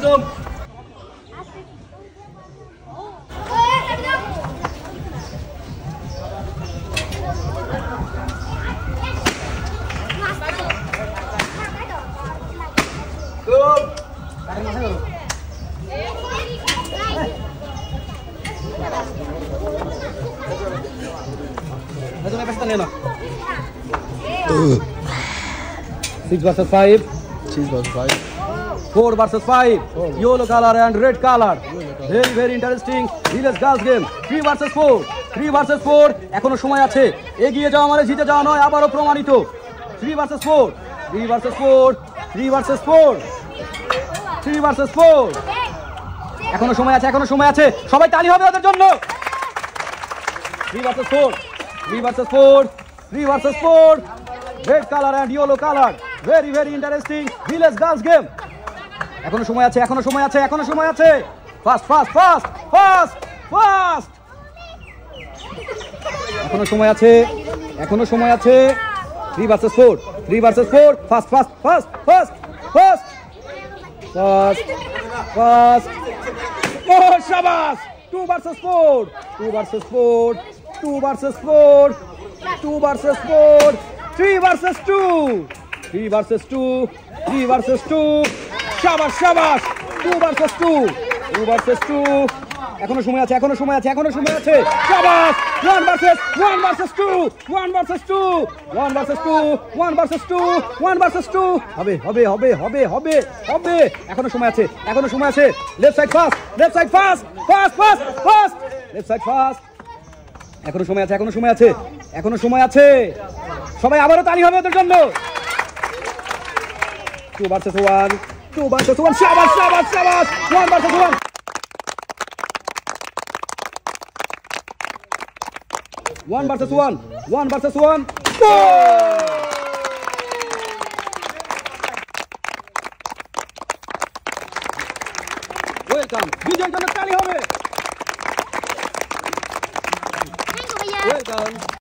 Jom. Six versus five. 4 versus 5. Yellow color and red color. Very interesting. Village girls game. 3 versus 4. 3 versus 4. এখনো সময় আছে। এগিয়ে যাওয়া মানে জিতে যাওয়া নয়, আবারও প্রমাণিত। 3 versus 4. 3 versus 4. 3 versus 4. 3 versus 4. এখনো সময় আছে। সবাই তালি হবে ওদের জন্য। 3 versus 4. 3 versus 4. 3 versus 4. Red color and yellow color. Very interesting. Village girls game. এখনো সময় আছে। ফাস্ট এখনো সময় আছে। 3 versus 4. 3 versus 4. Fast oh শাবাশ। 2 versus 4. 2 versus 4. 2 versus 4. 2 versus 4. 3 versus 2. 3 versus 2. 3 versus 2. শাবাশ। 2 versus 2. 2 versus 2. এখনো সময় আছে। শাবাশ। 1 versus 2. 1 versus 2. 1 versus 2. 1 versus 2. 1 versus 2. হবে। এখনো সময় আছে। Left side fast. Left side fast. এখনো সময় আছে। সবাই আবারও তালি হবে ওদের জন্য। 2 versus 1. 2 versus 1. শাবাশ। 1 versus 1. 1 versus 1. 1 versus 1. Welcome. বিজয়ের জন্য তালি হবে। ওয়েলকাম।